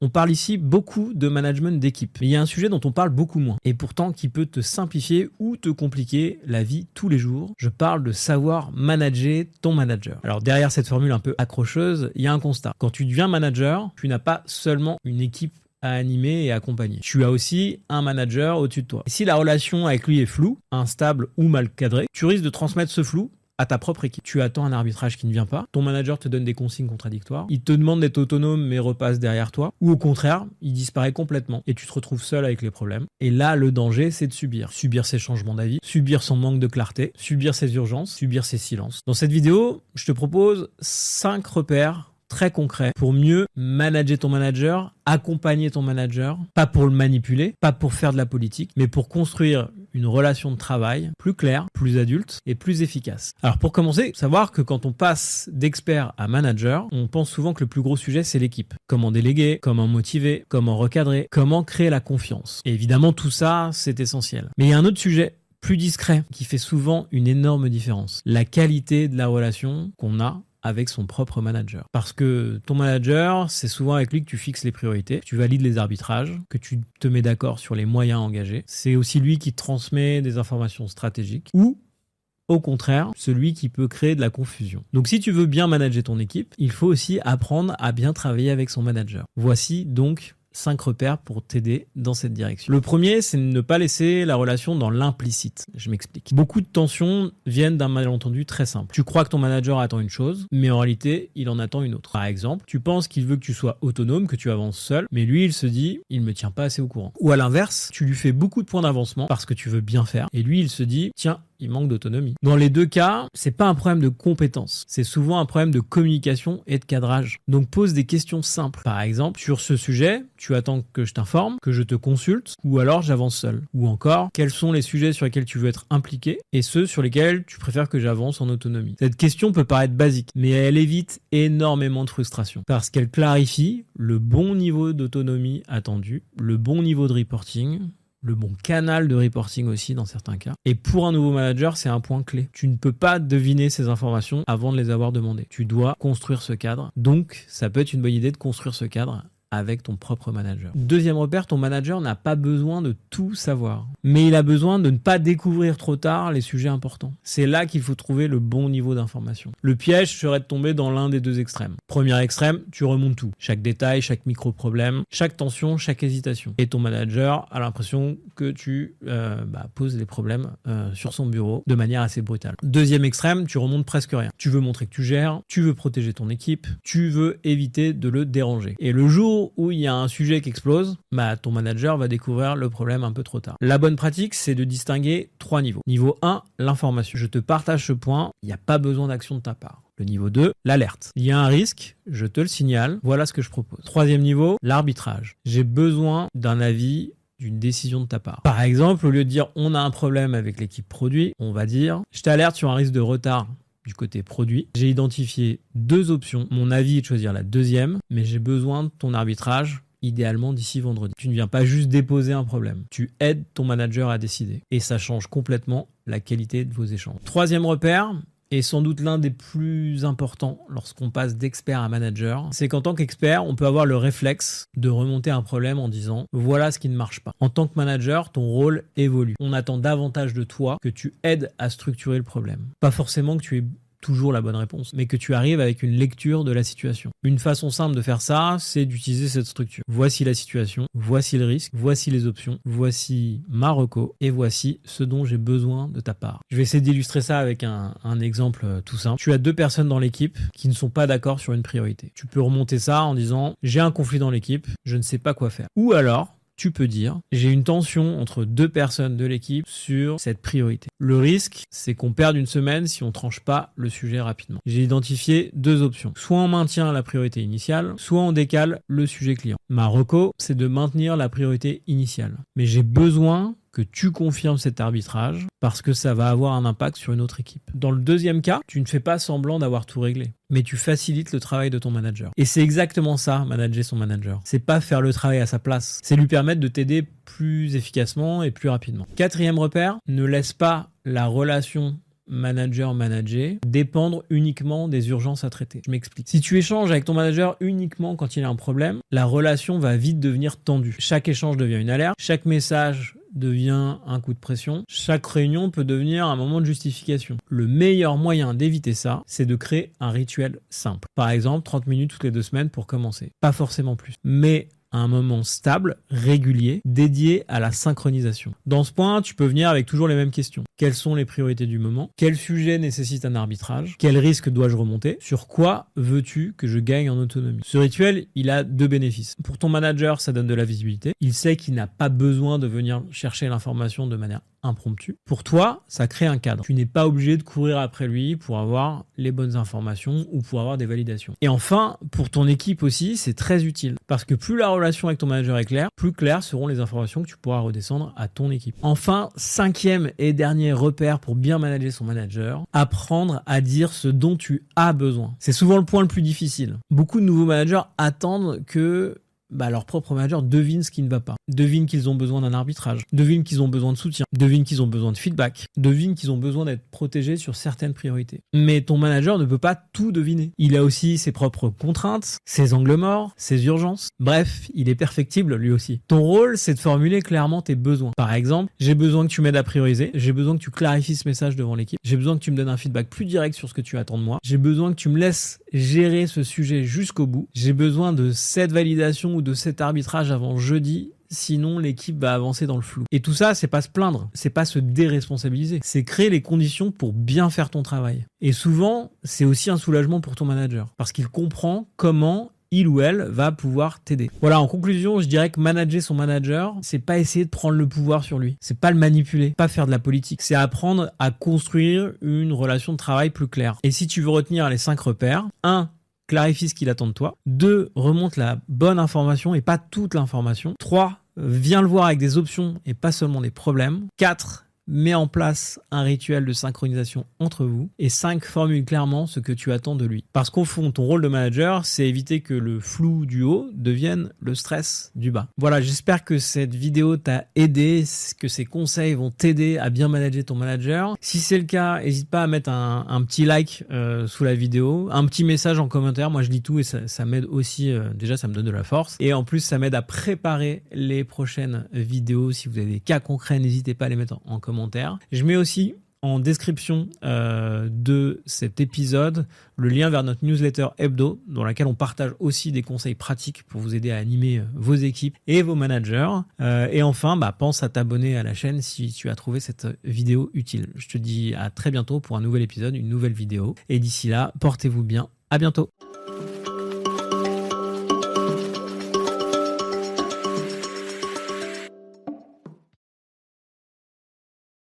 On parle ici beaucoup de management d'équipe, mais il y a un sujet dont on parle beaucoup moins, et pourtant qui peut te simplifier ou te compliquer la vie tous les jours. Je parle de savoir manager ton manager. Alors derrière cette formule un peu accrocheuse, il y a un constat. Quand tu deviens manager, tu n'as pas seulement une équipe à animer et accompagner. Tu as aussi un manager au-dessus de toi. Et si la relation avec lui est floue, instable ou mal cadrée, tu risques de transmettre ce flou à ta propre équipe. Tu attends un arbitrage qui ne vient pas, ton manager te donne des consignes contradictoires, il te demande d'être autonome mais repasse derrière toi, ou au contraire, il disparaît complètement et tu te retrouves seul avec les problèmes. Et là, le danger, c'est de subir. Subir ses changements d'avis, subir son manque de clarté, subir ses urgences, subir ses silences. Dans cette vidéo, je te propose 5 repères très concret pour mieux manager ton manager, accompagner ton manager, pas pour le manipuler, pas pour faire de la politique, mais pour construire une relation de travail plus claire, plus adulte et plus efficace. Alors pour commencer, savoir que quand on passe d'expert à manager, on pense souvent que le plus gros sujet c'est l'équipe. Comment déléguer, comment motiver, comment recadrer, comment créer la confiance. Et évidemment tout ça c'est essentiel. Mais il y a un autre sujet plus discret qui fait souvent une énorme différence. La qualité de la relation qu'on a avec son propre manager. Parce que ton manager, c'est souvent avec lui que tu fixes les priorités, que tu valides les arbitrages, que tu te mets d'accord sur les moyens engagés. C'est aussi lui qui te transmet des informations stratégiques ou, au contraire, celui qui peut créer de la confusion. Donc si tu veux bien manager ton équipe, il faut aussi apprendre à bien travailler avec son manager. Voici donc 5 repères pour t'aider dans cette direction. Le premier, c'est de ne pas laisser la relation dans l'implicite. Je m'explique. Beaucoup de tensions viennent d'un malentendu très simple. Tu crois que ton manager attend une chose, mais en réalité, il en attend une autre. Par exemple, tu penses qu'il veut que tu sois autonome, que tu avances seul, mais lui, il se dit, il me tient pas assez au courant. Ou à l'inverse, tu lui fais beaucoup de points d'avancement parce que tu veux bien faire, et lui, il se dit, tiens, il manque d'autonomie. Dans les deux cas, c'est pas un problème de compétence. C'est souvent un problème de communication et de cadrage. Donc pose des questions simples. Par exemple, sur ce sujet, tu attends que je t'informe, que je te consulte, ou alors j'avance seul. Ou encore, quels sont les sujets sur lesquels tu veux être impliqué et ceux sur lesquels tu préfères que j'avance en autonomie. Cette question peut paraître basique, mais elle évite énormément de frustration parce qu'elle clarifie le bon niveau d'autonomie attendu, le bon niveau de reporting, le bon canal de reporting aussi dans certains cas. Et pour un nouveau manager, c'est un point clé. Tu ne peux pas deviner ces informations avant de les avoir demandées. Tu dois construire ce cadre. Donc, ça peut être une bonne idée de construire ce cadre avec ton propre manager. Deuxième repère, ton manager n'a pas besoin de tout savoir, mais il a besoin de ne pas découvrir trop tard les sujets importants. C'est là qu'il faut trouver le bon niveau d'information. Le piège serait de tomber dans l'un des deux extrêmes. Premier extrême, tu remontes tout. Chaque détail, chaque micro-problème, chaque tension, chaque hésitation. Et ton manager a l'impression que tu poses les problèmes sur son bureau de manière assez brutale. Deuxième extrême, tu remontes presque rien. Tu veux montrer que tu gères, tu veux protéger ton équipe, tu veux éviter de le déranger. Et le jour où il y a un sujet qui explose, ton manager va découvrir le problème un peu trop tard. La bonne pratique, c'est de distinguer 3 niveaux. Niveau 1, l'information. Je te partage ce point, il n'y a pas besoin d'action de ta part. Le niveau 2, l'alerte. Il y a un risque, je te le signale, voilà ce que je propose. Troisième niveau, l'arbitrage. J'ai besoin d'un avis, d'une décision de ta part. Par exemple, au lieu de dire on a un problème avec l'équipe produit, on va dire je t'alerte sur un risque de retard du côté produit. J'ai identifié 2 options. Mon avis est de choisir la deuxième, mais j'ai besoin de ton arbitrage, idéalement d'ici vendredi. Tu ne viens pas juste déposer un problème. Tu aides ton manager à décider. Et ça change complètement la qualité de vos échanges. Troisième repère, et sans doute l'un des plus importants lorsqu'on passe d'expert à manager, c'est qu'en tant qu'expert, on peut avoir le réflexe de remonter un problème en disant « voilà ce qui ne marche pas ». En tant que manager, ton rôle évolue. On attend davantage de toi que tu aides à structurer le problème. Pas forcément que tu aies toujours la bonne réponse, mais que tu arrives avec une lecture de la situation. Une façon simple de faire ça, c'est d'utiliser cette structure. Voici la situation, voici le risque, voici les options, voici ma reco, et voici ce dont j'ai besoin de ta part. Je vais essayer d'illustrer ça avec un exemple tout simple. Tu as 2 personnes dans l'équipe qui ne sont pas d'accord sur une priorité. Tu peux remonter ça en disant « j'ai un conflit dans l'équipe, je ne sais pas quoi faire ». Ou alors, tu peux dire, j'ai une tension entre 2 personnes de l'équipe sur cette priorité. Le risque, c'est qu'on perde une semaine si on tranche pas le sujet rapidement. J'ai identifié 2 options. Soit on maintient la priorité initiale, soit on décale le sujet client. Ma reco, c'est de maintenir la priorité initiale. Mais j'ai besoin que tu confirmes cet arbitrage parce que ça va avoir un impact sur une autre équipe. Dans le deuxième cas, tu ne fais pas semblant d'avoir tout réglé, mais tu facilites le travail de ton manager. Et c'est exactement ça, manager son manager. C'est pas faire le travail à sa place, c'est lui permettre de t'aider plus efficacement et plus rapidement. Quatrième repère, ne laisse pas la relation manager managé dépendre uniquement des urgences à traiter. Je m'explique. Si tu échanges avec ton manager uniquement quand il y a un problème, la relation va vite devenir tendue. Chaque échange devient une alerte, chaque message devient un coup de pression, chaque réunion peut devenir un moment de justification. Le meilleur moyen d'éviter ça, c'est de créer un rituel simple. Par exemple, 30 minutes toutes les 2 semaines pour commencer. Pas forcément plus. Mais un moment stable, régulier, dédié à la synchronisation. Dans ce point, tu peux venir avec toujours les mêmes questions. Quelles sont les priorités du moment? Quel sujet nécessite un arbitrage? Quel risque dois-je remonter? Sur quoi veux-tu que je gagne en autonomie? Ce rituel, il a 2 bénéfices. Pour ton manager, ça donne de la visibilité. Il sait qu'il n'a pas besoin de venir chercher l'information de manière impromptue. Pour toi, ça crée un cadre. Tu n'es pas obligé de courir après lui pour avoir les bonnes informations ou pour avoir des validations. Et enfin, pour ton équipe aussi, c'est très utile parce que plus la relation avec ton manager est claire, plus claires seront les informations que tu pourras redescendre à ton équipe. Enfin, 5e et dernier repère pour bien manager son manager, apprendre à dire ce dont tu as besoin. C'est souvent le point le plus difficile. Beaucoup de nouveaux managers attendent que leur propre manager devine ce qui ne va pas. Devine qu'ils ont besoin d'un arbitrage. Devine qu'ils ont besoin de soutien. Devine qu'ils ont besoin de feedback. Devine qu'ils ont besoin d'être protégés sur certaines priorités. Mais ton manager ne peut pas tout deviner. Il a aussi ses propres contraintes, ses angles morts, ses urgences. Bref, il est perfectible lui aussi. Ton rôle, c'est de formuler clairement tes besoins. Par exemple, j'ai besoin que tu m'aides à prioriser. J'ai besoin que tu clarifies ce message devant l'équipe. J'ai besoin que tu me donnes un feedback plus direct sur ce que tu attends de moi. J'ai besoin que tu me laisses gérer ce sujet jusqu'au bout. J'ai besoin de cette validation ou de cet arbitrage avant jeudi, sinon l'équipe va avancer dans le flou. Et tout ça, c'est pas se plaindre, c'est pas se déresponsabiliser, c'est créer les conditions pour bien faire ton travail. Et souvent, c'est aussi un soulagement pour ton manager, parce qu'il comprend comment il ou elle va pouvoir t'aider. Voilà, en conclusion, je dirais que manager son manager, c'est pas essayer de prendre le pouvoir sur lui. C'est pas le manipuler, pas faire de la politique. C'est apprendre à construire une relation de travail plus claire. Et si tu veux retenir les 5 repères, 1, clarifie ce qu'il attend de toi. 2, remonte la bonne information et pas toute l'information. 3, viens le voir avec des options et pas seulement des problèmes. 4, mets en place un rituel de synchronisation entre vous. Et 5, formule clairement ce que tu attends de lui. Parce qu'au fond, ton rôle de manager, c'est éviter que le flou du haut devienne le stress du bas. Voilà, j'espère que cette vidéo t'a aidé, que ces conseils vont t'aider à bien manager ton manager. Si c'est le cas, n'hésite pas à mettre un petit like sous la vidéo, un petit message en commentaire. Moi, je lis tout et ça m'aide aussi. Déjà, ça me donne de la force. Et en plus, ça m'aide à préparer les prochaines vidéos. Si vous avez des cas concrets, n'hésitez pas à les mettre en commentaire. Je mets aussi en description de cet épisode le lien vers notre newsletter hebdo dans laquelle on partage aussi des conseils pratiques pour vous aider à animer vos équipes et vos managers. Et enfin, pense à t'abonner à la chaîne si tu as trouvé cette vidéo utile. Je te dis à très bientôt pour un nouvel épisode, une nouvelle vidéo. Et d'ici là, portez-vous bien. À bientôt.